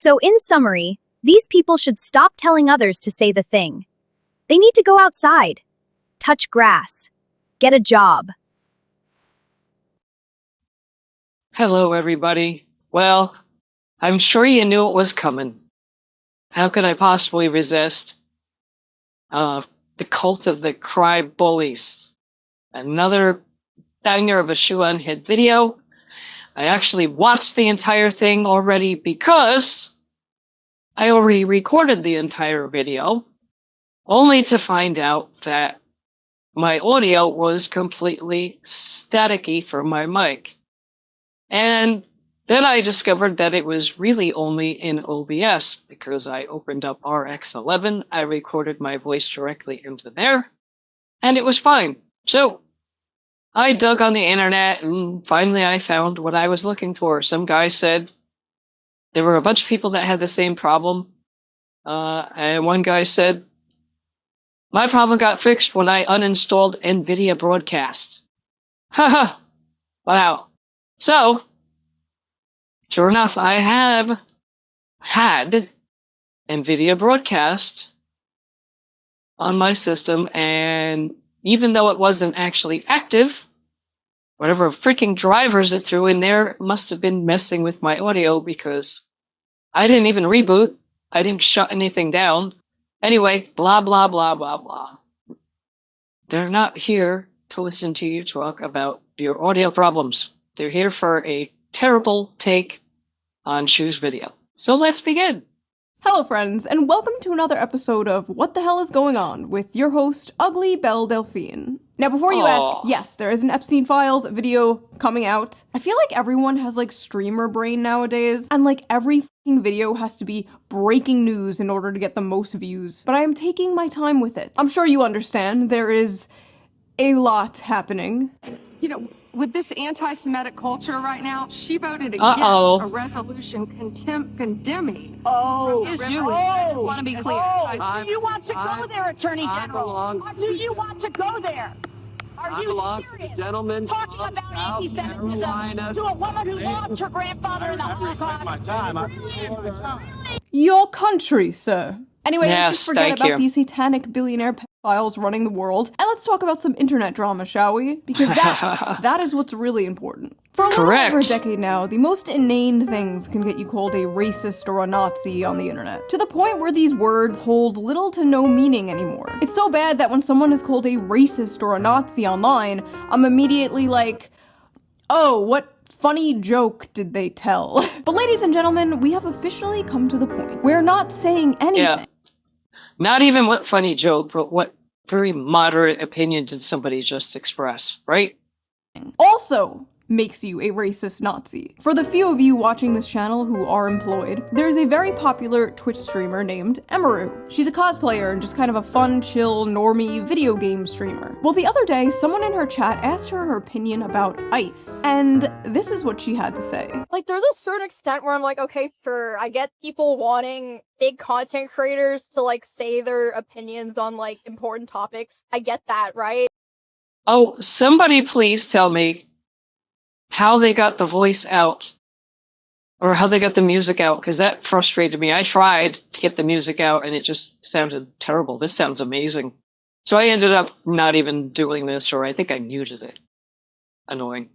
So in summary, these people should stop telling others to say the thing. They need to go outside, touch grass, get a job. Hello, everybody. Well, I'm sure you knew it was coming. How could I possibly resist the cult of the Crybullies? Another banger of a shoe-on-hit video. I actually watched the entire thing already because I already recorded the entire video, only to find out that my audio was completely staticky for my mic. And then I discovered that it was really only in OBS because I opened up RX11, I recorded my voice directly into there, and it was fine. So I dug on the internet and finally I found what I was looking for. Some guy said there were a bunch of people that had the same problem. And one guy said, my problem got fixed when I uninstalled NVIDIA Broadcast. Haha. Wow. So, sure enough, I have had NVIDIA Broadcast on my system, and even though it wasn't actually active, whatever freaking drivers it threw in there must have been messing with my audio because I didn't even reboot. I didn't shut anything down. Anyway, blah, blah, blah, blah, blah. They're not here to listen to you talk about your audio problems. They're here for a terrible take on Shu's video. So let's begin. Hello friends, and welcome to another episode of What the Hell is Going On with your host, Ugly Belle Delphine. Now before you ask, yes, there is an Epstein Files video coming out. I feel like everyone has like streamer brain nowadays, and like every fucking video has to be breaking news in order to get the most views. But I am taking my time with it. I'm sure you understand, there is a lot happening. You know, with this anti-Semitic culture right now, she voted against a resolution condemning. Is Jewish. I want to be clear. Do you want to go there, Attorney General? Do you want to go there? Are you serious? Talking about anti-Semitism to a woman who lost her grandfather in the Holocaust? Your country, sir. Anyway, let's just forget about you. these satanic billionaire pedophiles running the world, and let's talk about some internet drama, shall we? Because that is what's really important. For a little over a decade now, the most inane things can get you called a racist or a Nazi on the internet, to the point where these words hold little to no meaning anymore. It's so bad that when someone is called a racist or a Nazi online, I'm immediately like, oh, what funny joke did they tell? But ladies and gentlemen, we have officially come to the point. We're not saying anything. Yeah. Not even what funny joke, but what very moderate opinion did somebody just express, right? Also makes you a racist Nazi. For the few of you watching this channel who are employed, there's a very popular Twitch streamer named Emaru. She's a cosplayer and just kind of a fun, chill, normie video game streamer. Well, the other day, someone in her chat asked her opinion about ice, and this is what she had to say. Like, there's a certain extent where I'm like, okay, sure, I get people wanting big content creators to, like, say their opinions on, like, important topics. I get that, right? Oh, somebody please tell me how they got the voice out, or how they got the music out, because that frustrated me. I tried to get the music out, and it just sounded terrible. This sounds amazing. So I ended up not even doing this, or I think I muted it. Annoying.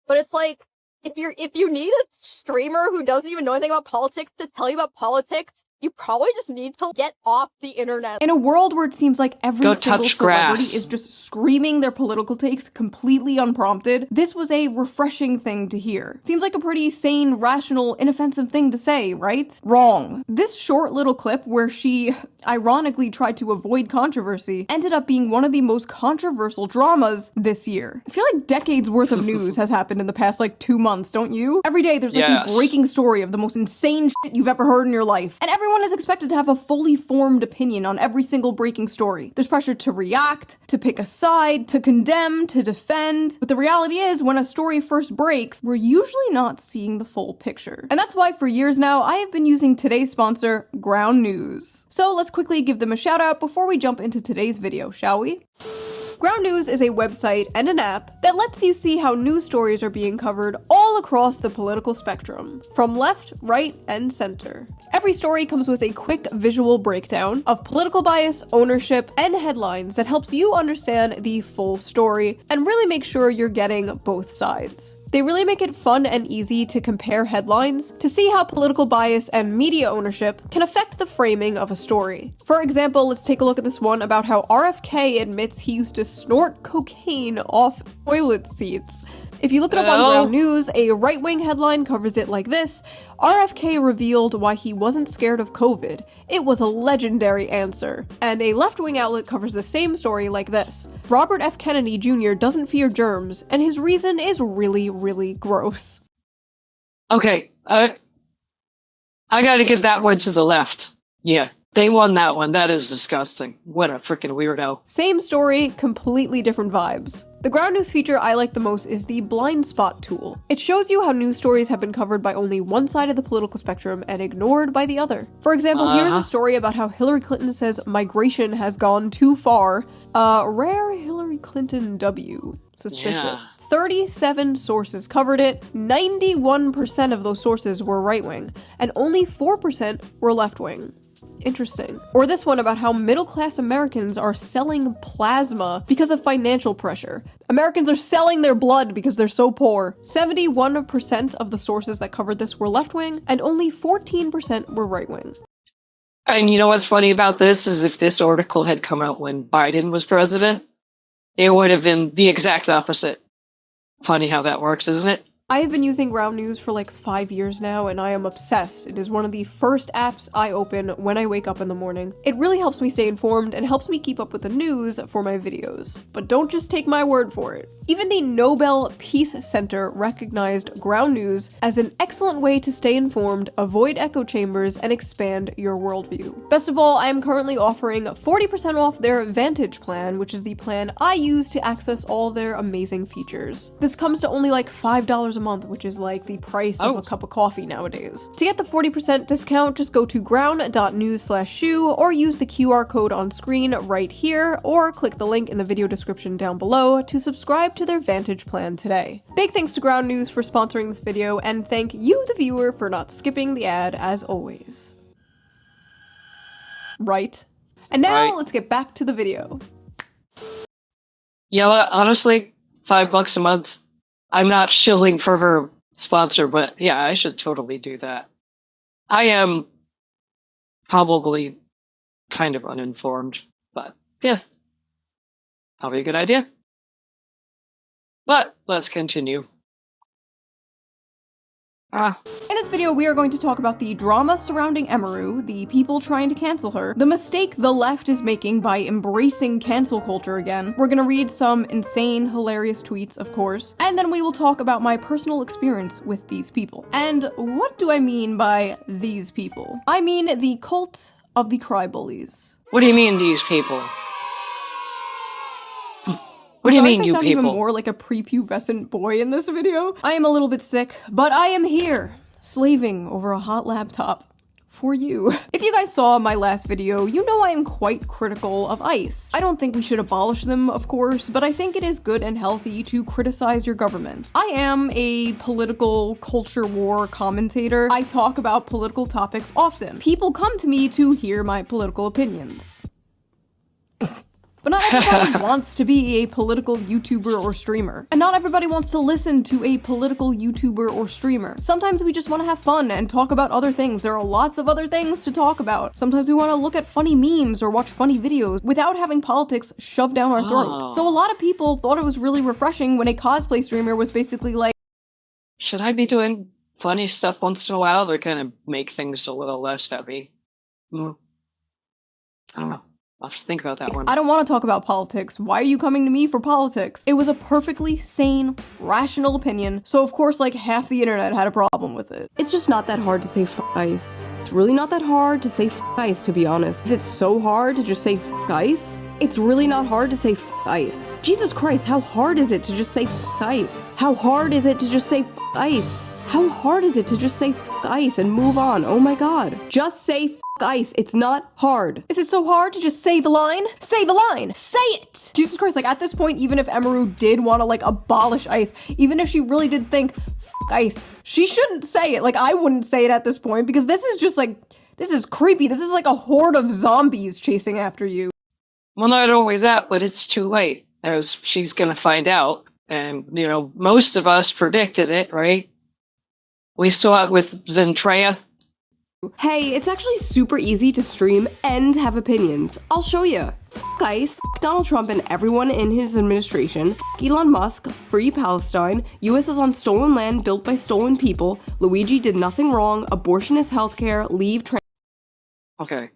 But it's like, if you need a streamer who doesn't even know anything about politics to tell you about politics, you probably just need to get off the internet. In a world where it seems like every single celebrity is just screaming their political takes completely unprompted, this was a refreshing thing to hear. Seems like a pretty sane, rational, inoffensive thing to say, right? Wrong. This short little clip where she ironically tried to avoid controversy ended up being one of the most controversial dramas this year. I feel like decades worth of news has happened in the past like 2 months, don't you? Every day there's like a breaking story of the most insane shit you've ever heard in your life. And everyone is expected to have a fully formed opinion on every single breaking story. There's pressure to react, to pick a side, to condemn, to defend. But the reality is, when a story first breaks, we're usually not seeing the full picture. And that's why for years now, I have been using today's sponsor, Ground News. So let's quickly give them a shout out before we jump into today's video, shall we? Ground News is a website and an app that lets you see how news stories are being covered all across the political spectrum, from left, right, and center. Every story comes with a quick visual breakdown of political bias, ownership, and headlines that helps you understand the full story and really make sure you're getting both sides. They really make it fun and easy to compare headlines to see how political bias and media ownership can affect the framing of a story. For example, let's take a look at this one about how RFK admits he used to snort cocaine off toilet seats. If you look it up on Ground News, a right-wing headline covers it like this: RFK revealed why he wasn't scared of COVID. It was a legendary answer. And a left-wing outlet covers the same story like this: Robert F. Kennedy Jr. doesn't fear germs, and his reason is really, really gross. Okay, I gotta give that one to the left. Yeah, they won that one. That is disgusting. What a freaking weirdo. Same story, completely different vibes. The Ground News feature I like the most is the blind spot tool. It shows you how news stories have been covered by only one side of the political spectrum and ignored by the other. For example, here's a story about how Hillary Clinton says migration has gone too far. Rare Hillary Clinton W. Suspicious. Yeah. 37 sources covered it, 91% of those sources were right-wing, and only 4% were left-wing. Interesting. Or this one about how middle-class Americans are selling plasma because of financial pressure. Americans are selling their blood because they're so poor. 71% of the sources that covered this were left-wing, and only 14% were right-wing. And you know what's funny about this is if this article had come out when Biden was president, it would have been the exact opposite. Funny how that works, isn't it? I have been using Ground News for like 5 years now, and I am obsessed. It is one of the first apps I open when I wake up in the morning. It really helps me stay informed and helps me keep up with the news for my videos. But don't just take my word for it. Even the Nobel Peace Center recognized Ground News as an excellent way to stay informed, avoid echo chambers, and expand your worldview. Best of all, I am currently offering 40% off their Vantage plan, which is the plan I use to access all their amazing features. This comes to only like $5 a month, which is like the price of a cup of coffee nowadays. To get the 40% discount, just go to ground.news/shoe or use the QR code on screen right here, or click the link in the video description down below to subscribe to their Vantage plan today. Big thanks to Ground News for sponsoring this video, and thank you, the viewer, for not skipping the ad as always. Right. And now let's get back to the video. Yeah, honestly, $5 a month. I'm not shilling for her sponsor, but yeah, I should totally do that. I am probably kind of uninformed, but yeah, probably a good idea. But let's continue. In this video, we are going to talk about the drama surrounding Emaru, the people trying to cancel her, the mistake the left is making by embracing cancel culture again. We're gonna read some insane, hilarious tweets, of course, and then we will talk about my personal experience with these people. And what do I mean by these people? I mean the cult of the Crybullies. What do you mean, these people? What do you mean, you people? I sound even more like a prepubescent boy in this video. I am a little bit sick, but I am here, slaving over a hot laptop for you. If you guys saw my last video, you know I am quite critical of ICE. I don't think we should abolish them, of course, but I think it is good and healthy to criticize your government. I am a political culture war commentator. I talk about political topics often. People come to me to hear my political opinions. But not everybody wants to be a political YouTuber or streamer. And not everybody wants to listen to a political YouTuber or streamer. Sometimes we just want to have fun and talk about other things. There are lots of other things to talk about. Sometimes we want to look at funny memes or watch funny videos without having politics shoved down our throat. So a lot of people thought it was really refreshing when a cosplay streamer was basically like, should I be doing funny stuff once in a while to kind of make things a little less heavy? I don't know. I'll have to think about that one. I don't want to talk about politics. Why are you coming to me for politics? It was a perfectly sane, rational opinion, so of course like half the internet had a problem with it. It's just not that hard to say f ICE. It's really not that hard to say f ICE, to be honest. Is it so hard to just say f ICE? It's really not hard to say f ICE. Jesus Christ, how hard is it to just say f ICE? How hard is it to just say f ICE? How hard is it to just say f ice and move on? Oh my god. Just say f ice. It's not hard. Is it so hard to just say the line? Say the line! Say it! Jesus Christ, like at this point, even if Emeru did want to like abolish ice, even if she really did think f ice, she shouldn't say it. Like I wouldn't say it at this point because this is just like, this is creepy. This is like a horde of zombies chasing after you. Well, not only that, but it's too late. As she's gonna find out. And, you know, most of us predicted it, right? We saw it with Zentrea. Hey, it's actually super easy to stream and have opinions. I'll show you. F ICE, f Donald Trump and everyone in his administration, f Elon Musk, free Palestine, US is on stolen land built by stolen people, Luigi did nothing wrong, abortion is healthcare, leave Okay.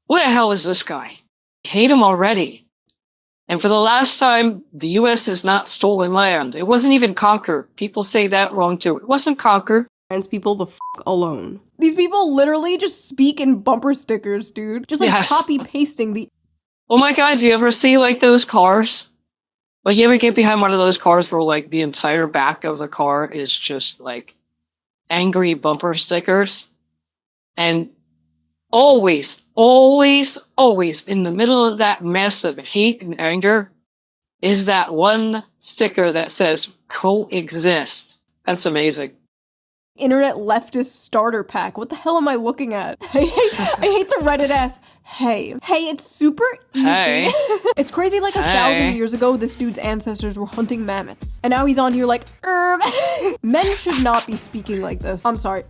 Who the hell is this guy? I hate him already. And for the last time, the US is not stolen land. It wasn't even conquered. People say that wrong too. It wasn't conquered. Trans people the f alone. These people literally just speak in bumper stickers, dude. Just like copy pasting the. Oh my god, do you ever see like those cars? Like you ever get behind one of those cars where like the entire back of the car is just like angry bumper stickers? And always in the middle of that mess of hate and anger is that one sticker that says coexist. That's amazing. Internet leftist starter pack. What the hell am I looking at? I hate the Reddit ass. Hey, it's super easy. Hey. It's crazy like 1,000 years ago, this dude's ancestors were hunting mammoths. And now he's on here like, Men should not be speaking like this. I'm sorry.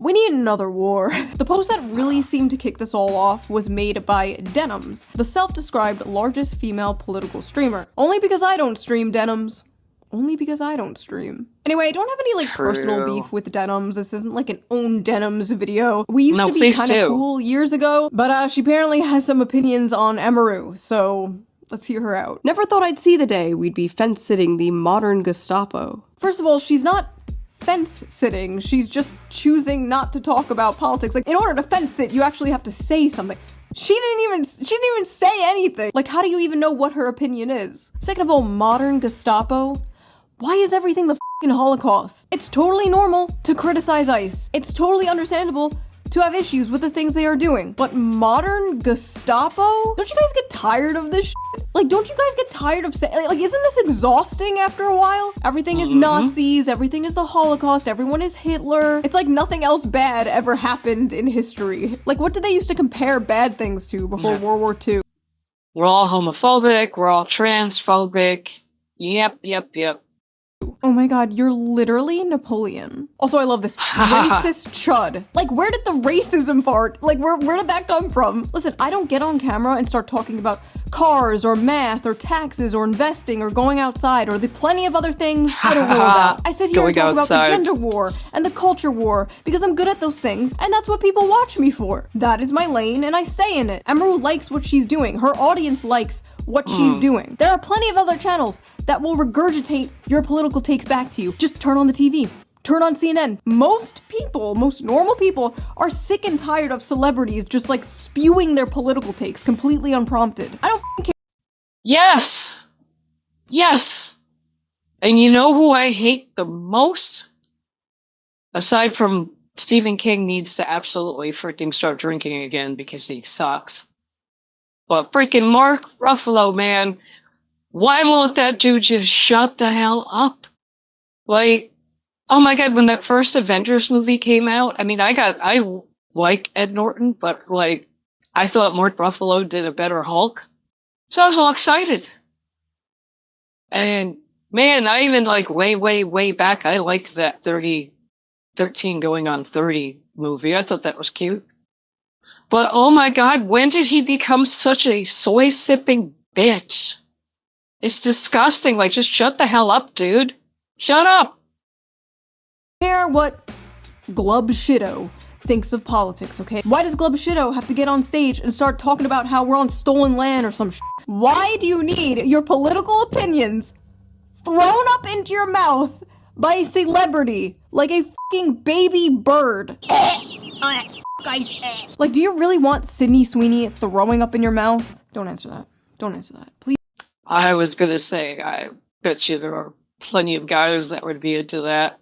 We need another war. The post that really seemed to kick this all off was made by Denims, the self-described largest female political streamer. Only because I don't stream, Denims. Only because I don't stream. Anyway, I don't have any like personal beef with Denims. This isn't like an own Denims video. We used to be kind of cool years ago, but she apparently has some opinions on Emeru, so let's hear her out. Never thought I'd see the day we'd be fence-sitting the modern Gestapo. First of all, she's not fence-sitting. She's just choosing not to talk about politics. Like, in order to fence-sit, you actually have to say something. She didn't even say anything. Like, how do you even know what her opinion is? Second of all, modern Gestapo? Why is everything the f***ing Holocaust? It's totally normal to criticize ICE. It's totally understandable to have issues with the things they are doing. But modern Gestapo? Don't you guys get tired of this shit? Like, don't you guys get tired of saying, like, isn't this exhausting after a while? Everything is Nazis, everything is the Holocaust, everyone is Hitler. It's like nothing else bad ever happened in history. Like, what did they used to compare bad things to before World War II? We're all homophobic, we're all transphobic. Yep. Oh my god, you're literally Napoleon. Also, I love this racist chud. Like, where did the racism part? Like, where did that come from? Listen, I don't get on camera and start talking about cars or math or taxes or investing or going outside or the plenty of other things I don't know about. I sit here and talk about the gender war and the culture war because I'm good at those things and that's what people watch me for. That is my lane and I stay in it. Emeru likes what she's doing. Her audience likes what she's doing. There are plenty of other channels that will regurgitate your political takes back to you. Just turn on the TV. Turn on CNN. Most people, most normal people, are sick and tired of celebrities just like spewing their political takes completely unprompted. I don't care. Yes! And you know who I hate the most? Aside from Stephen King needs to absolutely freaking start drinking again because he sucks. But freaking Mark Ruffalo, man, why won't that dude just shut the hell up? Like, oh my god, when that first Avengers movie came out, I mean, I like Ed Norton, but like, I thought Mark Ruffalo did a better Hulk. So I was all excited. And man, I even like way back, I liked that 13 going on 30 movie. I thought that was cute. But oh my god, when did he become such a soy-sipping bitch? It's disgusting. Like, just shut the hell up, dude. Shut up! Care what Glubshido thinks of politics, okay? Why does Glubshido have to get on stage and start talking about how we're on stolen land or some shit? Why do you need your political opinions thrown up into your mouth by a celebrity like a fucking baby bird? Like, do you really want Sydney Sweeney throwing up in your mouth? Don't answer that. Don't answer that, please. I was gonna say, I bet you there are plenty of guys that would be into that.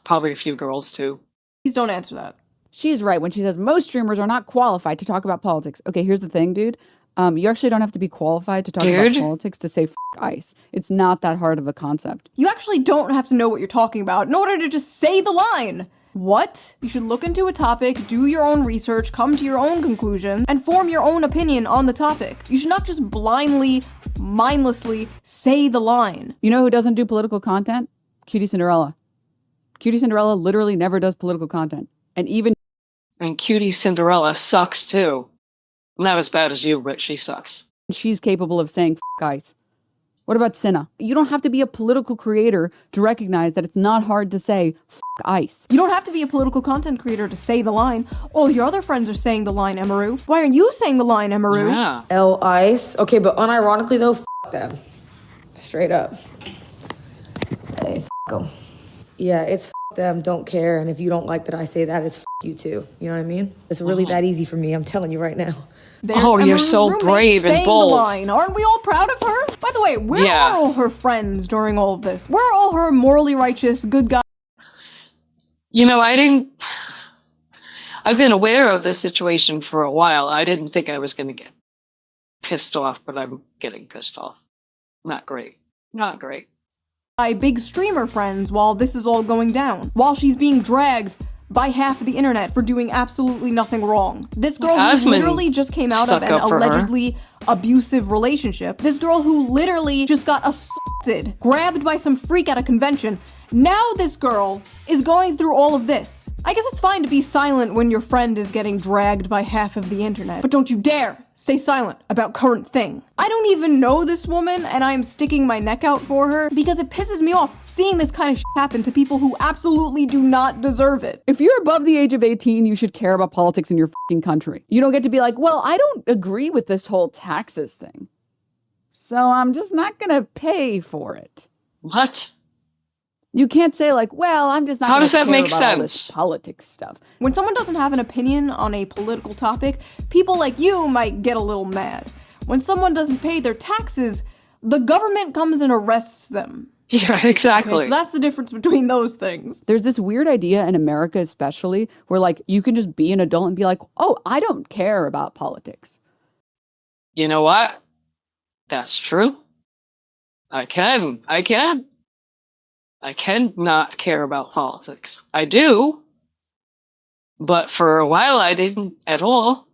Probably a few girls, too. Please don't answer that. She's right when she says most streamers are not qualified to talk about politics. Okay, here's the thing, dude. You actually don't have to be qualified to talk about politics to say F ICE. It's not that hard of a concept. You actually don't have to know what you're talking about in order to just say the line. What? You should look into a topic, do your own research, come to your own conclusion, and form your own opinion on the topic. You should not just blindly, mindlessly say the line. You know who doesn't do political content? Cutie Cinderella. Cutie Cinderella literally never does political content. And Cutie Cinderella sucks, too. Not as bad as you, but she sucks. She's capable of saying F ICE. What about Cinna? You don't have to be a political creator to recognize that it's not hard to say F ICE. You don't have to be a political content creator to say the line. All your other friends are saying the line, Emaru. Why aren't you saying the line, Emaru? Yeah. L ICE. Okay, but unironically though, F them. Straight up. Hey, F them. Yeah, it's F them, don't care, and if you don't like that I say that, it's F you too. You know what I mean? It's really that easy for me, I'm telling you right now. There's you're Emaru's so roommate brave and saying bold. The line. Aren't we all proud of her? By the way, where are all her friends during all of this? Where are all her morally righteous, good guys? You know, I've been aware of this situation for a while. I didn't think I was going to get pissed off, but I'm getting pissed off. Not great. Not great. My big streamer friends while this is all going down. While she's being dragged by half of the internet for doing absolutely nothing wrong. This girl who literally just came out of an allegedly abusive relationship. This girl who literally just got assaulted, grabbed by some freak at a convention. Now this girl is going through all of this. I guess it's fine to be silent when your friend is getting dragged by half of the internet, but don't you dare stay silent about current thing. I don't even know this woman, and I'm sticking my neck out for her because it pisses me off seeing this kind of shit happen to people who absolutely do not deserve it. If you're above the age of 18, you should care about politics in your fucking country. You don't get to be like, well, I don't agree with this whole taxes thing, so I'm just not gonna pay for it. What? You can't say like, well, I'm just not. How does that care make about all this sense? Politics stuff. When someone doesn't have an opinion on a political topic, people like you might get a little mad. When someone doesn't pay their taxes, the government comes and arrests them. Yeah, exactly. Okay, so that's the difference between those things. There's this weird idea in America especially where like you can just be an adult and be like, oh, I don't care about politics. You know what? That's true. I can not care about politics. I do. But for a while I didn't at all.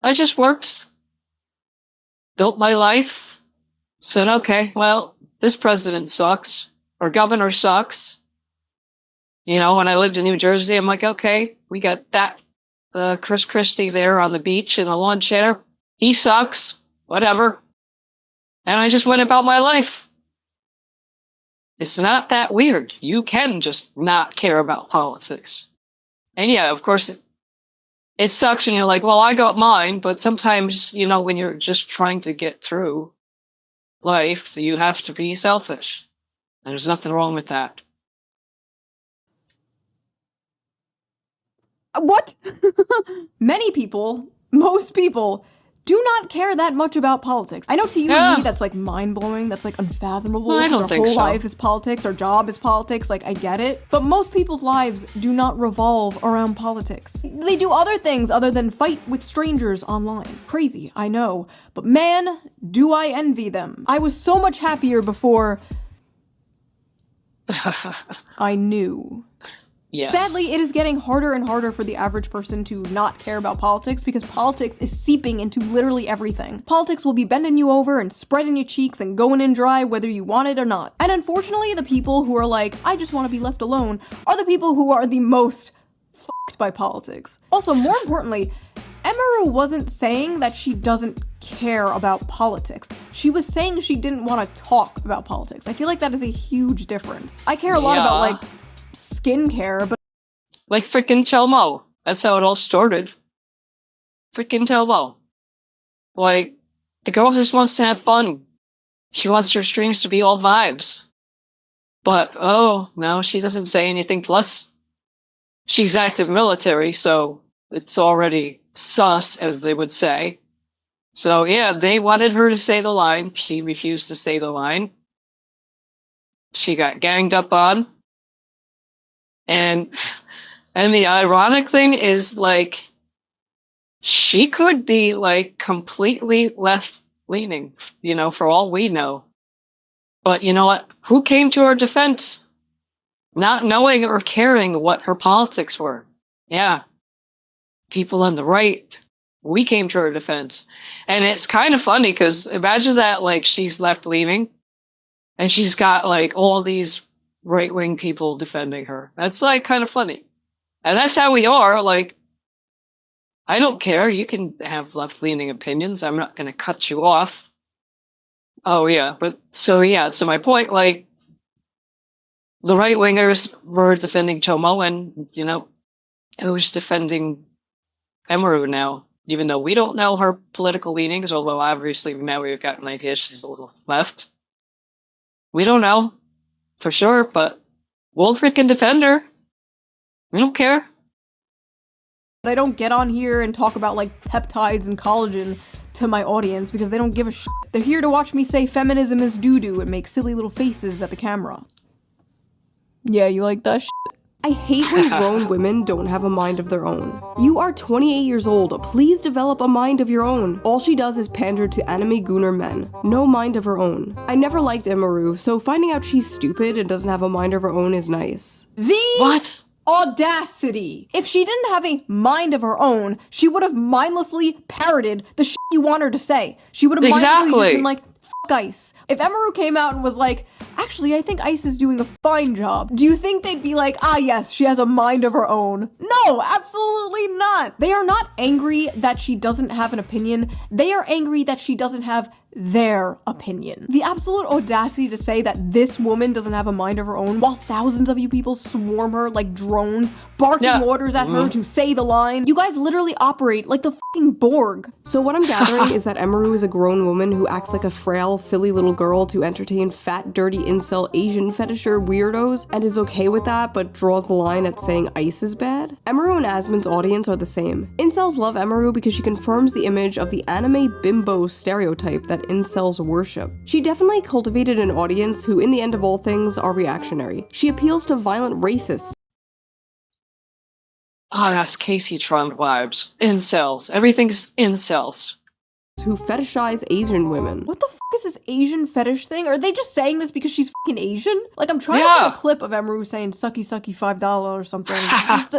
I just worked, built my life, said, okay, well, this president sucks, or governor sucks. You know, when I lived in New Jersey, I'm like, okay, we got that Chris Christie there on the beach in a lawn chair. He sucks, whatever. And I just went about my life. It's not that weird. You can just not care about politics. And yeah, of course, it sucks when you're like, well, I got mine, but sometimes, you know, when you're just trying to get through life, you have to be selfish. And there's nothing wrong with that. What? Many people, most people, do not care that much about politics. I know to you and me that's like mind-blowing, that's like unfathomable. Well, I don't our think whole so. life is politics, our job is politics, like I get it. But most people's lives do not revolve around politics. They do other things other than fight with strangers online. Crazy, I know. But man, do I envy them. I was so much happier before I knew. Yes. Sadly, it is getting harder and harder for the average person to not care about politics because politics is seeping into literally everything. Politics will be bending you over and spreading your cheeks and going in dry whether you want it or not. And unfortunately, the people who are like, I just want to be left alone, are the people who are the most fucked by politics. Also, more importantly, Emaru wasn't saying that she doesn't care about politics. She was saying she didn't want to talk about politics. I feel like that is a huge difference. I care a lot about, like, skincare, but like frickin' Telmo. That's how it all started. Frickin' Telmo. Like, the girl just wants to have fun. She wants her streams to be all vibes. But, oh, no, she doesn't say anything. Plus, she's active military, so it's already sus, as they would say. So, yeah, they wanted her to say the line. She refused to say the line. She got ganged up on. And the ironic thing is, like, she could be, like, completely left-leaning, you know, for all we know. But you know what? Who came to her defense? Not knowing or caring what her politics were. Yeah. People on the right, we came to her defense. And it's kind of funny because imagine that, like, she's left-leaning and she's got, like, all these right-wing people defending her. That's, like, kind of funny. And that's how we are. Like, I don't care. You can have left-leaning opinions. I'm not going to cut you off. Oh, yeah. But so, yeah, to my point, like, the right-wingers were defending Tomo, and, you know, who's defending Emeru now? Even though we don't know her political leanings, although obviously now we've got an idea she's a little left. We don't know for sure, but we'll freaking defend her. We don't care. I don't get on here and talk about, like, peptides and collagen to my audience because they don't give a shit. They're here to watch me say feminism is doo-doo and make silly little faces at the camera. Yeah, you like that shit? I hate when grown women don't have a mind of their own. You are 28 years old, please develop a mind of your own. All she does is pander to anime gooner men. No mind of her own. I never liked Emeru, so finding out she's stupid and doesn't have a mind of her own is nice. What? Audacity! If she didn't have a mind of her own, she would have mindlessly parroted the shit you want her to say. She would have mindlessly just been like, fuck Ice. If Emeru came out and was like, actually, I think Ice is doing a fine job, do you think they'd be like, ah yes, she has a mind of her own? No, absolutely not! They are not angry that she doesn't have an opinion, they are angry that she doesn't have their opinion. The absolute audacity to say that this woman doesn't have a mind of her own while thousands of you people swarm her like drones, barking orders at her to say the line. You guys literally operate like the fucking Borg. So what I'm gathering is that Emeru is a grown woman who acts like a frail, silly little girl to entertain fat, dirty, incel Asian fetisher weirdos and is okay with that but draws the line at saying Ice is bad. Emeru and Asmon's audience are the same. Incels love Emeru because she confirms the image of the anime bimbo stereotype that incels worship. She definitely cultivated an audience who, in the end of all things, are reactionary. She appeals to violent racists. Oh, that's Casey Tron vibes. Incels. Everything's incels. Who fetishize Asian women. What the fuck is this Asian fetish thing? Are they just saying this because she's fucking Asian? Like, I'm trying to find a clip of Emeru saying sucky sucky $5 or something.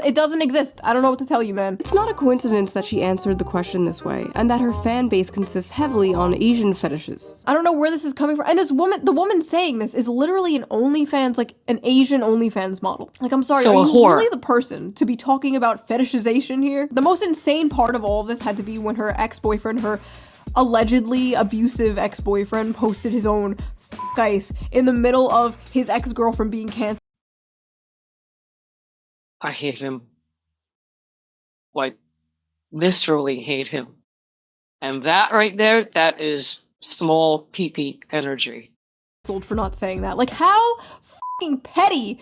It doesn't exist. I don't know what to tell you, man. It's not a coincidence that she answered the question this way, and that her fan base consists heavily on Asian fetishes. I don't know where this is coming from. And this woman, the woman saying this is literally an OnlyFans, like an Asian OnlyFans model. Like, I'm sorry, so are you really the person to be talking about fetishization here? The most insane part of all of this had to be when her ex-boyfriend, her allegedly abusive ex-boyfriend, posted his own fuck Ice in the middle of his ex-girlfriend being canceled. I hate him. Like, literally hate him. And that right there, that is small pee-pee energy. For not saying that. Like, how fucking petty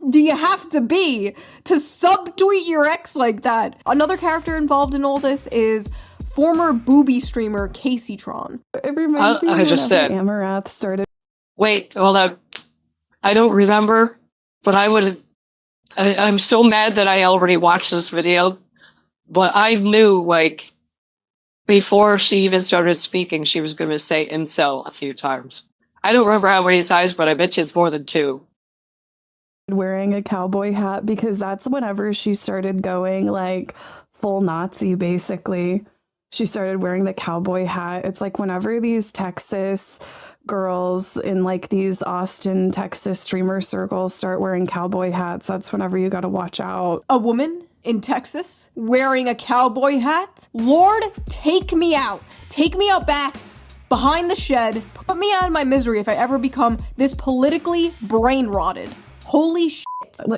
do you have to be to subtweet your ex like that? Another character involved in all this is former booby streamer Casey Tron. It reminds me I just said Amarath started. Wait, hold on. I don't remember, but I'm so mad that I already watched this video, but I knew, like, before she even started speaking, she was going to say incel a few times. I don't remember how many times, but I bet you it's more than 2. Wearing a cowboy hat, because that's whenever she started going, like, full Nazi, basically. She started wearing the cowboy hat. It's like whenever these Texas girls in like these Austin, Texas streamer circles start wearing cowboy hats, that's whenever you gotta watch out. A woman in Texas wearing a cowboy hat? Lord, take me out. Take me out back behind the shed. Put me out of my misery if I ever become this politically brain rotted. Holy shit.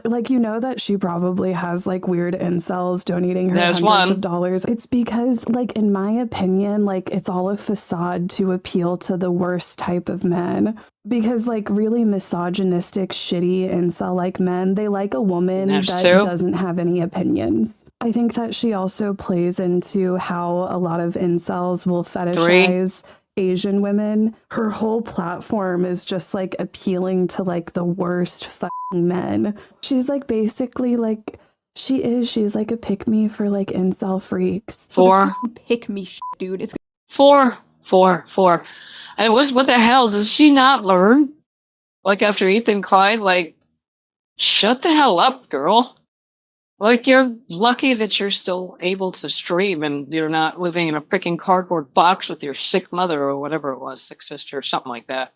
Like, you know that she probably has like weird incels donating her There's hundreds one. of dollars. It's because, like, in my opinion, like, it's all a facade to appeal to the worst type of men. Because, like, really misogynistic, shitty incel-like men, they like a woman that doesn't have any opinions. I think that she also plays into how a lot of incels will fetishize Asian women. Her whole platform is just like appealing to like the worst fucking men. She's like basically like she's like a pick-me for like incel freaks. Four. Pick-me shit, dude. It's Four. And what the hell? Does she not learn? Like after Ethan cried, like, shut the hell up, girl. Like, you're lucky that you're still able to stream and you're not living in a freaking cardboard box with your sick mother or whatever it was, sick sister or something like that.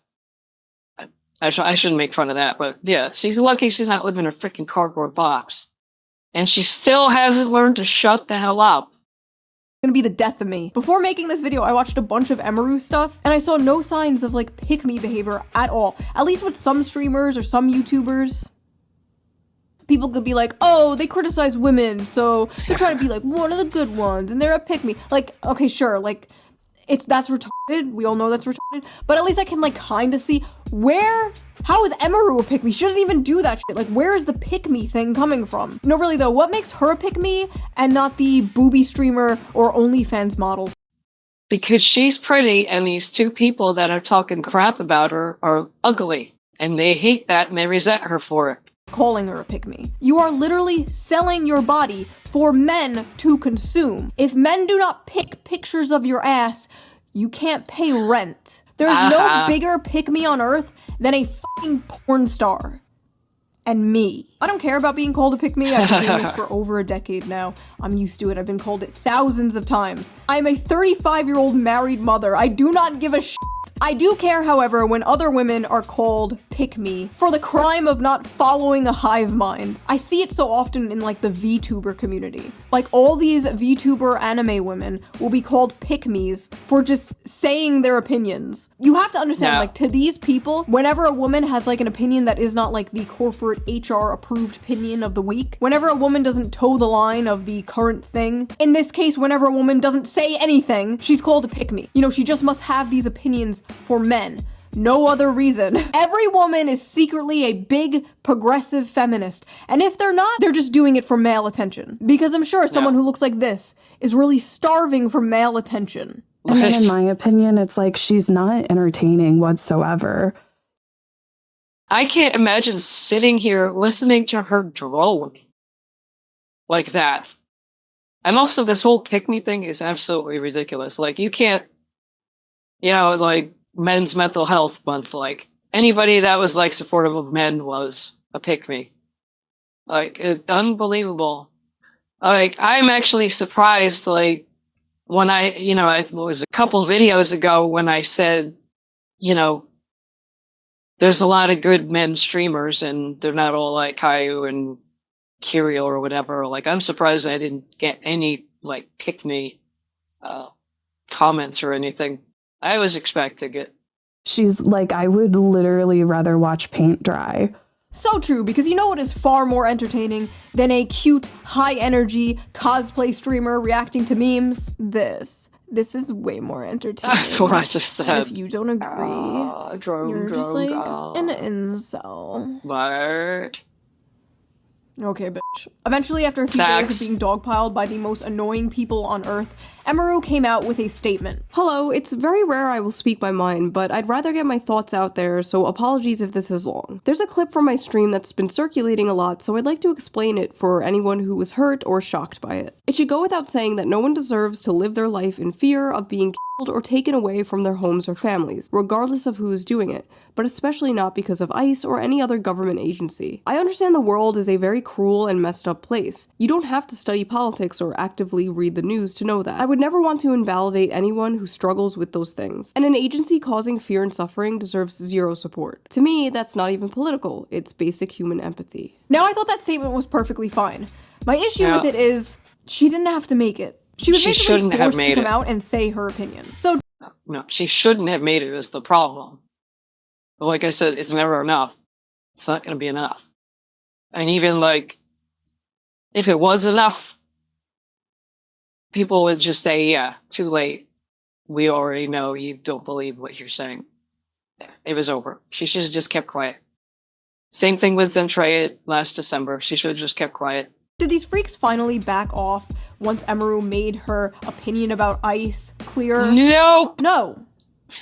I shouldn't make fun of that, but yeah, she's lucky she's not living in a freaking cardboard box. And she still hasn't learned to shut the hell up. Gonna be the death of me. Before making this video, I watched a bunch of Emaru stuff, and I saw no signs of like pick-me behavior at all. At least with some streamers or some YouTubers. People could be like, oh, they criticize women, so they're trying to be like one of the good ones, and they're a pick-me. Like, okay, sure, like, that's retarded. We all know that's retarded. But at least I can like kind of see how is Emaru a pick-me? She doesn't even do that shit. Like, where is the pick-me thing coming from? No, really though, what makes her a pick-me and not the booby streamer or OnlyFans models? Because she's pretty, and these two people that are talking crap about her are ugly. And they hate that, and they resent her for it. Calling her a pick-me. You are literally selling your body for men to consume. If men do not pick pictures of your ass, you can't pay rent. There's no bigger pick-me on earth than a fucking porn star. And me. I don't care about being called a pick-me. I've been doing this for over a decade now. I'm used to it. I've been called it thousands of times. I'm a 35-year-old married mother. I do not give a shit. I do care, however, when other women are called pick-me for the crime of not following a hive mind. I see it so often in like the VTuber community. Like all these VTuber anime women will be called pick-me's for just saying their opinions. You have to understand, like to these people, whenever a woman has like an opinion that is not like the corporate HR approved opinion of the week, whenever a woman doesn't toe the line of the current thing, in this case, whenever a woman doesn't say anything, she's called a pick-me. You know, she just must have these opinions for men. No other reason. Every woman is secretly a big progressive feminist. And if they're not, they're just doing it for male attention. Because I'm sure someone who looks like this is really starving for male attention. And then in my opinion, it's like she's not entertaining whatsoever. I can't imagine sitting here listening to her drone like that. And also this whole pick-me thing is absolutely ridiculous. Like you can't, like Men's Mental Health Month, like anybody that was like supportive of men was a pick-me. Like it's unbelievable. Like I'm actually surprised, like when it was a couple videos ago when I said, there's a lot of good men streamers and they're not all like Caillou and Curio or whatever. Like I'm surprised I didn't get any like pick-me comments or anything. I was expecting it. She's like, I would literally rather watch paint dry. So true, because you know what is far more entertaining than a cute, high-energy cosplay streamer reacting to memes? This is way more entertaining. That's what I just said. And if you don't agree, you're just like an incel. What? Okay, bitch. Eventually, after a few days of being dogpiled by the most annoying people on Earth, Emaru came out with a statement. Hello, it's very rare I will speak my mind, but I'd rather get my thoughts out there, so apologies if this is long. There's a clip from my stream that's been circulating a lot, so I'd like to explain it for anyone who was hurt or shocked by it. It should go without saying that no one deserves to live their life in fear of being killed or taken away from their homes or families, regardless of who is doing it, but especially not because of ICE or any other government agency. I understand the world is a very cruel and messed up place. You don't have to study politics or actively read the news to know that. I would never want to invalidate anyone who struggles with those things, and an agency causing fear and suffering deserves zero support. To me, that's not even political, it's basic human empathy. Now, I thought that statement was perfectly fine. My issue with it is, she didn't have to make it. She was basically forced to come out and say her opinion. So no, she shouldn't have made it is the problem. But like I said, it's never enough. It's not going to be enough. And even like, if it was enough, people would just say, yeah, too late. We already know you don't believe what you're saying. It was over. She should have just kept quiet. Same thing with Zentraya last December. She should have just kept quiet. Did these freaks finally back off once Emaru made her opinion about ICE clear? No. No.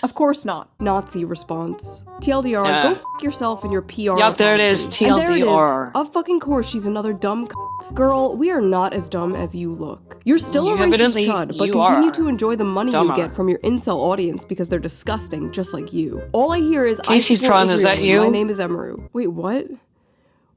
Of course not. Nazi response. TLDR, go f yourself and your PR. Yep, there it is. TLDR. And there it is. Of fucking course, she's another dumb cunt. Girl, we are not as dumb as you look. You're still a racist chud, but continue to enjoy the money you get from your incel audience because they're disgusting, just like you. All I hear is, Caseytron, is that you? My name is Emaru. Wait, what?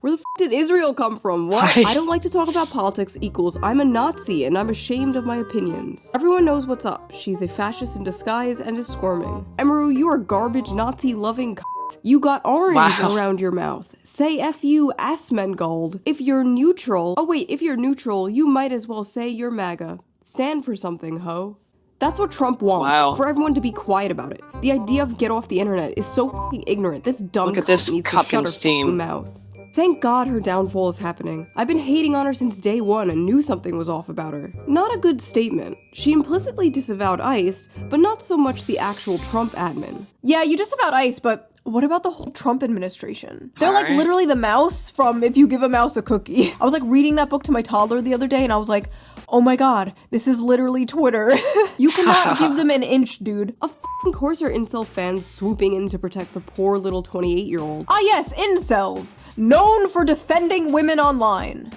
Where the f did Israel come from? What? I don't like to talk about politics equals I'm a Nazi and I'm ashamed of my opinions. Everyone knows what's up. She's a fascist in disguise and is squirming. Emaru, you are garbage Nazi-loving cunt. You got orange around your mouth. Say F you, Asmongold. If you're neutral, if you're neutral, you might as well say you're MAGA. Stand for something, ho. That's what Trump wants, for everyone to be quiet about it. The idea of get off the internet is so fucking ignorant. This dumb Look at this needs cup to shut and her steam. fucking mouth. Thank God her downfall is happening. I've been hating on her since day one and knew something was off about her. Not a good statement. She implicitly disavowed ICE, but not so much the actual Trump admin. Yeah, you disavowed ICE, but what about the whole Trump administration? They're like literally the mouse from If You Give a Mouse a Cookie. I was like reading that book to my toddler the other day and I was like, oh my god, this is literally Twitter. You cannot give them an inch, dude. Of course are incel fans swooping in to protect the poor little 28-year-old. Ah yes, incels. Known for defending women online.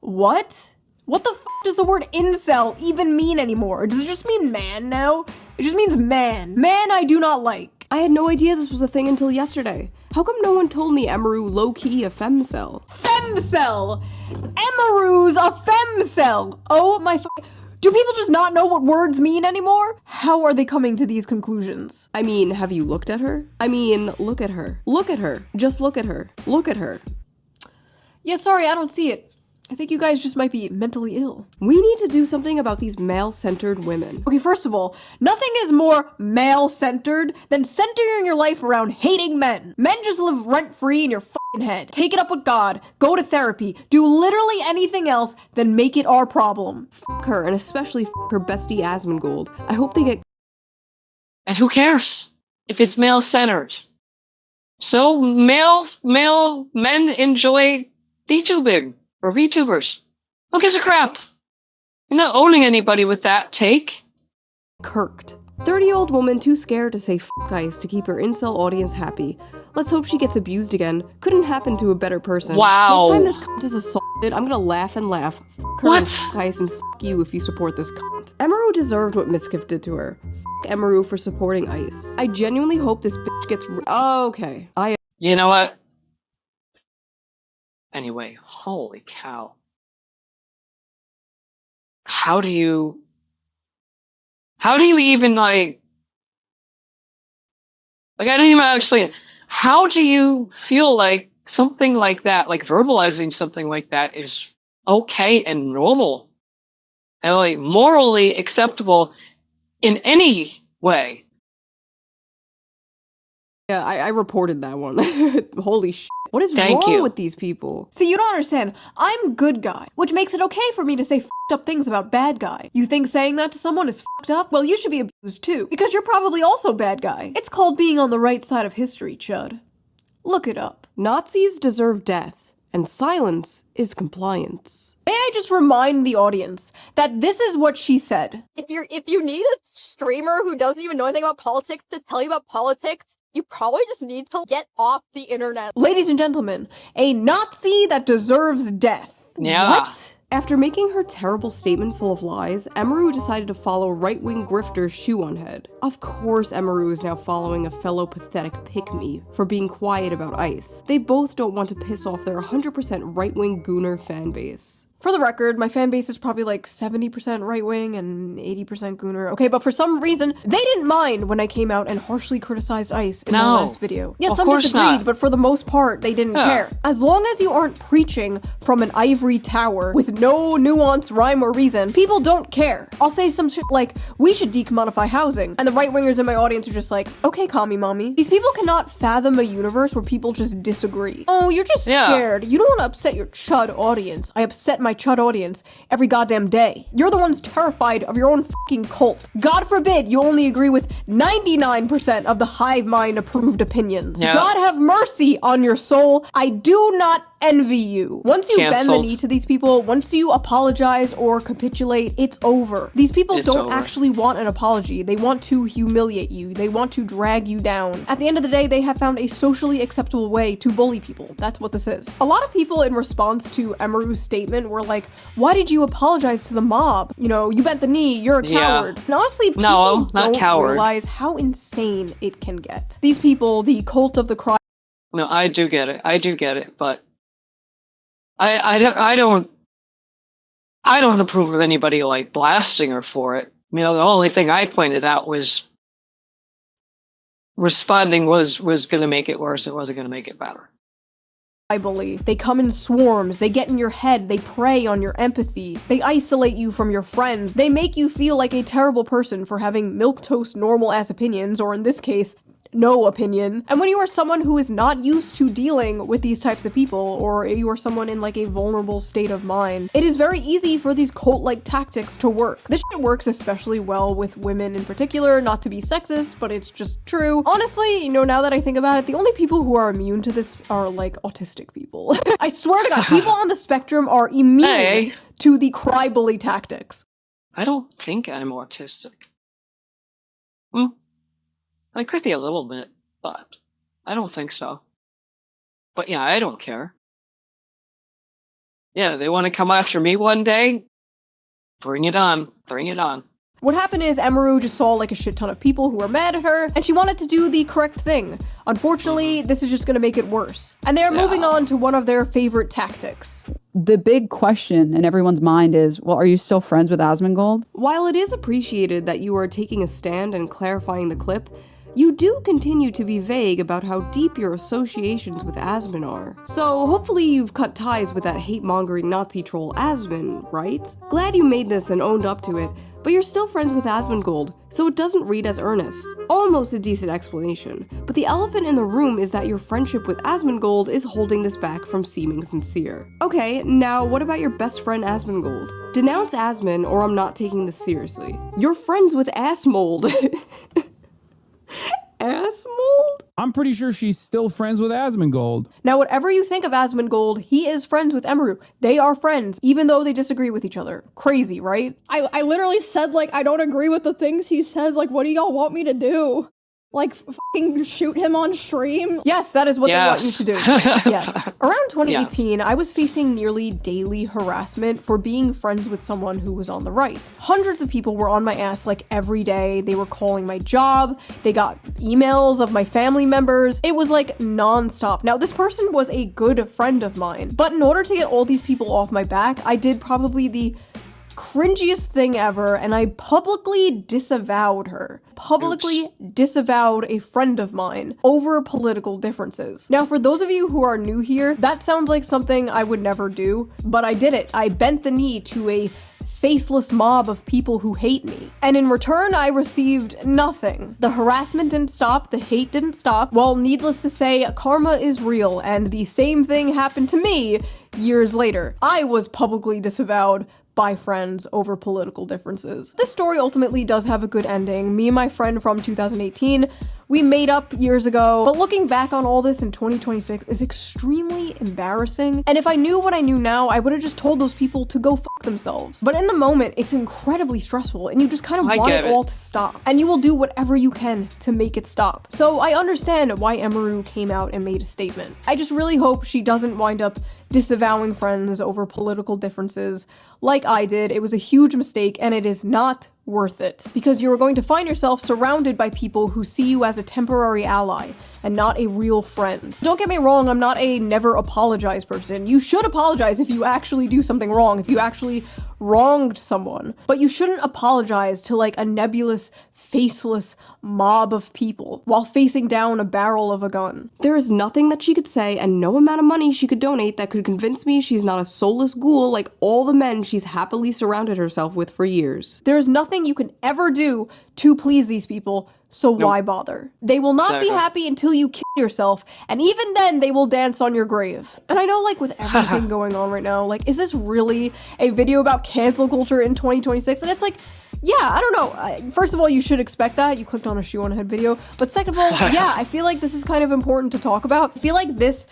What? What the f does the word incel even mean anymore? Does it just mean man now? It just means man. Man I do not like. I had no idea this was a thing until yesterday. How come no one told me Emaru low-key a femcel? Femcel! Emaru's a femcel! Oh my Do people just not know what words mean anymore? How are they coming to these conclusions? I mean, have you looked at her? I mean, look at her. Look at her. Just look at her. Look at her. Yeah, sorry, I don't see it. I think you guys just might be mentally ill. We need to do something about these male-centered women. Okay, first of all, nothing is more male-centered than centering your life around hating men. Men just live rent-free in your fucking head. Take it up with God, go to therapy, do literally anything else than make it our problem. Fuck her, and especially fuck her bestie Asmongold. I hope they get— And who cares if it's male-centered? So men enjoy D-tubing. Or VTubers. Who gives a crap? You're not owning anybody with that take. Kirked. 30-year-old woman too scared to say f ICE to keep her incel audience happy. Let's hope she gets abused again. Couldn't happen to a better person. Wow. Next time this cunt is assaulted, I'm gonna laugh and laugh. F her and f ICE and f you if you support this cunt. Emaru deserved what Miskiff did to her. F Emaru for supporting ICE. I genuinely hope this bitch gets okay. You know what? Anyway, holy cow. How do you even like I don't even know how to explain it. How do you feel like something like that, like verbalizing something like that is okay and normal and like morally acceptable in any way? Yeah, I reported that one. Holy shit. What is wrong with these people? See, you don't understand. I'm good guy, which makes it okay for me to say f***ed up things about bad guy. You think saying that to someone is f***ed up? Well, you should be abused too, because you're probably also bad guy. It's called being on the right side of history, Chud. Look it up. Nazis deserve death, and silence is compliance. May I just remind the audience that this is what she said. If you need a streamer who doesn't even know anything about politics to tell you about politics, you probably just need to get off the internet. Ladies and gentlemen, a Nazi that deserves death. Yeah. What? After making her terrible statement full of lies, Emaru decided to follow right-wing grifter Shoe-on-Head. Of course Emaru is now following a fellow pathetic pick-me for being quiet about ICE. They both don't want to piss off their 100% right-wing gooner fanbase. For the record, my fan base is probably like 70% right-wing and 80% gooner. Okay, but for some reason, they didn't mind when I came out and harshly criticized ICE in my last video. Yeah, some disagreed, but for the most part, they didn't care. As long as you aren't preaching from an ivory tower with no nuance, rhyme, or reason, people don't care. I'll say some shit like, we should decommodify housing, and the right-wingers in my audience are just like, okay, commie mommy. These people cannot fathom a universe where people just disagree. Oh, you're just scared. You don't want to upset your chud audience. I upset my chud audience every goddamn day. You're the ones terrified of your own fucking cult. God forbid you only agree with 99% of the hive mind approved opinions. God have mercy on your soul. I do not envy you. Once you bend the Canceled. knee to these people, once you apologize or capitulate, it's over. These people It's don't over. actually want an apology. They want to humiliate you. They want to drag you down. At the end of the day, they have found a socially acceptable way to bully people. That's what this is. A lot of people in response to Emeru's statement were like, why did you apologize to the mob? You know, you bent the knee, you're a coward. And honestly, people No, not don't coward. realize how insane it can get. These people, the cult of the Crybullies. No, I do get it, but I don't approve of anybody like blasting her for it. You know, the only thing I pointed out was responding was going to make it worse. It wasn't going to make it better. They come in swarms, they get in your head, they prey on your empathy, they isolate you from your friends, they make you feel like a terrible person for having milquetoast normal ass opinions, or in this case, no opinion. And when you are someone who is not used to dealing with these types of people, or you are someone in like a vulnerable state of mind, it is very easy for these cult-like tactics to work. This shit works especially well with women in particular, not to be sexist, but it's just true. Honestly, you know, now that I think about it, the only people who are immune to this are like autistic people. I swear to God, people on the spectrum are immune to the crybully tactics. I don't think I'm autistic. I could be a little bit, but I don't think so. But yeah, I don't care. Yeah, they want to come after me one day? Bring it on. Bring it on. What happened is Emeru just saw like a shit ton of people who were mad at her, and she wanted to do the correct thing. Unfortunately, this is just gonna make it worse. And they're moving on to one of their favorite tactics. The big question in everyone's mind is, well, are you still friends with Asmongold? While it is appreciated that you are taking a stand and clarifying the clip, you do continue to be vague about how deep your associations with Asmon are. So hopefully you've cut ties with that hate-mongering Nazi troll Asmon, right? Glad you made this and owned up to it, but you're still friends with Asmongold, so it doesn't read as earnest. Almost a decent explanation, but the elephant in the room is that your friendship with Asmongold is holding this back from seeming sincere. Okay, now what about your best friend Asmongold? Denounce Asmon or I'm not taking this seriously. You're friends with Assmold. Assmold? I'm pretty sure she's still friends with Asmongold. Now, whatever you think of Asmongold, he is friends with Emeru. They are friends, even though they disagree with each other. Crazy, right? I literally said, like, I don't agree with the things he says. Like, what do y'all want me to do? Like, fucking shoot him on stream? Yes, that is what they want you to do. Yes. Around 2018, I was facing nearly daily harassment for being friends with someone who was on the right. Hundreds of people were on my ass like every day. They were calling my job. They got emails of my family members. It was like non-stop. Now, this person was a good friend of mine, but in order to get all these people off my back, I did probably the cringiest thing ever, and I publicly disavowed her. Publicly disavowed a friend of mine over political differences. Now, for those of you who are new here, that sounds like something I would never do, but I did it. I bent the knee to a faceless mob of people who hate me. And in return, I received nothing. The harassment didn't stop, the hate didn't stop. Well, needless to say, karma is real, and the same thing happened to me years later. I was publicly disavowed by friends over political differences. This story ultimately does have a good ending. Me and my friend from 2018, we made up years ago, but looking back on all this in 2026 is extremely embarrassing. And if I knew what I knew now, I would have just told those people to go fuck themselves. But in the moment, it's incredibly stressful, and you just kind of want it all to stop. And you will do whatever you can to make it stop. So I understand why Emeru came out and made a statement. I just really hope she doesn't wind up disavowing friends over political differences like I did. It was a huge mistake, and it is not worth it, because you are going to find yourself surrounded by people who see you as a temporary ally and not a real friend. Don't get me wrong, I'm not a never apologize person. You should apologize if you actually do something wrong, if you actually wronged someone, but you shouldn't apologize to like a nebulous, faceless mob of people while facing down a barrel of a gun. There is nothing that she could say and no amount of money she could donate that could convince me she's not a soulless ghoul like all the men she's happily surrounded herself with for years. There is nothing you can ever do to please these people, so why bother? They will not be happy until you kill yourself, and even then they will dance on your grave. And I know, like, with everything going on right now, like, is this really a video about cancel culture in 2026? And it's like, yeah, I don't know. First of all, you should expect that. You clicked on a shoe on a head video. But second of all, yeah, I feel like this is kind of important to talk about. I feel like this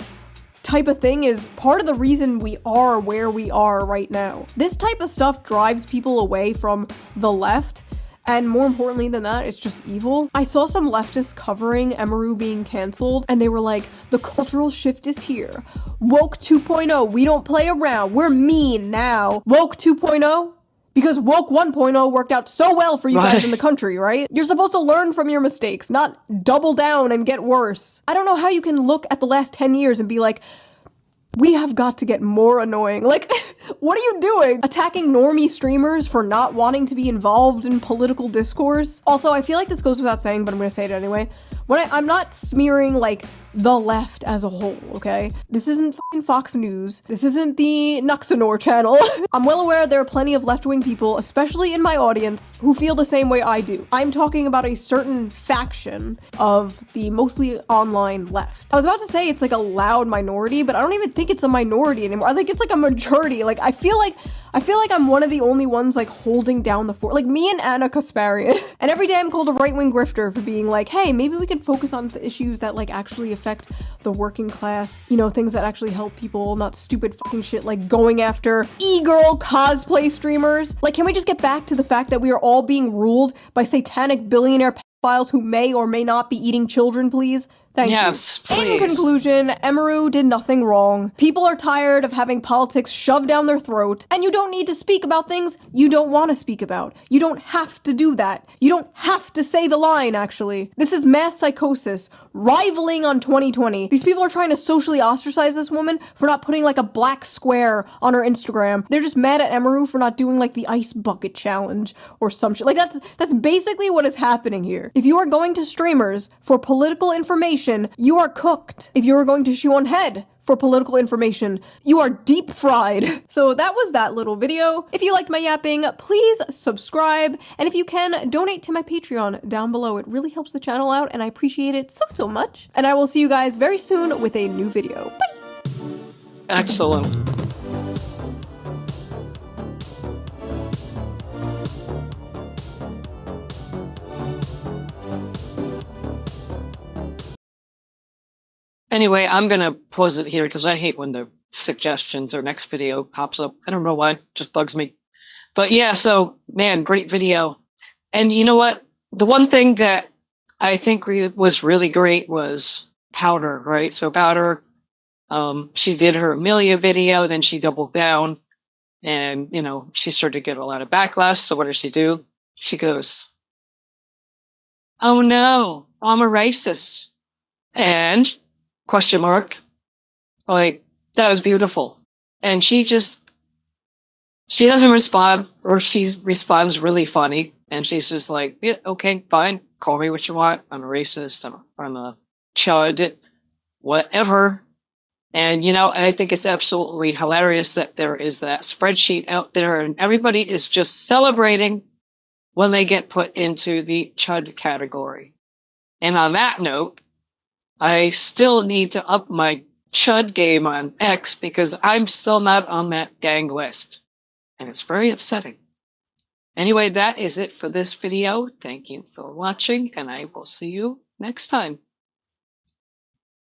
type of thing is part of the reason we are where we are right now. This type of stuff drives people away from the left. And more importantly than that, it's just evil. I saw some leftists covering Emaru being canceled, and they were like, the cultural shift is here. Woke 2.0, we don't play around, we're mean now. Woke 2.0? Because Woke 1.0 worked out so well for you guys in the country, right? You're supposed to learn from your mistakes, not double down and get worse. I don't know how you can look at the last 10 years and be like, we have got to get more annoying. Like, what are you doing? Attacking normie streamers for not wanting to be involved in political discourse? Also, I feel like this goes without saying, but I'm gonna say it anyway. I'm not smearing, like, the left as a whole, okay? This isn't fucking Fox News. This isn't the Nuxanor channel. I'm well aware there are plenty of left-wing people, especially in my audience, who feel the same way I do. I'm talking about a certain faction of the mostly online left. I was about to say it's like a loud minority, but I don't even think it's a minority anymore. I think it's like a majority. Like, I feel like I'm one of the only ones, like, holding down the fort. Like, me and Anna Kasparian. And every day I'm called a right-wing grifter for being like, hey, maybe we can focus on the issues that, like, actually affect the working class. You know, things that actually help people, not stupid fucking shit like going after e-girl cosplay streamers. Like, can we just get back to the fact that we are all being ruled by satanic billionaire pedophiles who may or may not be eating children, please? Thank you. Please. In conclusion, Emaru did nothing wrong. People are tired of having politics shoved down their throat, and you don't need to speak about things you don't want to speak about. You don't have to do that. You don't have to say the line, actually. This is mass psychosis, rivaling on 2020. These people are trying to socially ostracize this woman for not putting, like, a black square on her Instagram. They're just mad at Emaru for not doing, like, the ice bucket challenge or some shit. Like, that's basically what is happening here. If you are going to streamers for political information, you are cooked. If you are going to shoe on head for political information, you are deep fried. So that was that little video. If you liked my yapping, please subscribe. And if you can, donate to my Patreon down below. It really helps the channel out and I appreciate it so much. And I will see you guys very soon with a new video. Bye! Excellent. Anyway, I'm going to pause it here because I hate when the suggestions or next video pops up. I don't know why, it just bugs me. But yeah, so, man, great video. And you know what? The one thing that I think was really great was Powder, right? So Powder, she did her Amelia video, then she doubled down. And, you know, she started to get a lot of backlash. So what does she do? She goes, oh no, I'm a racist. And... question mark. Like, that was beautiful. And she doesn't respond, or she responds really funny. And she's just like, yeah, okay, fine. Call me what you want. I'm a racist. I'm a chud. Whatever. And, you know, I think it's absolutely hilarious that there is that spreadsheet out there and everybody is just celebrating when they get put into the chud category. And on that note, I still need to up my chud game on X because I'm still not on that dang list. And it's very upsetting. Anyway, that is it for this video. Thank you for watching, and I will see you next time.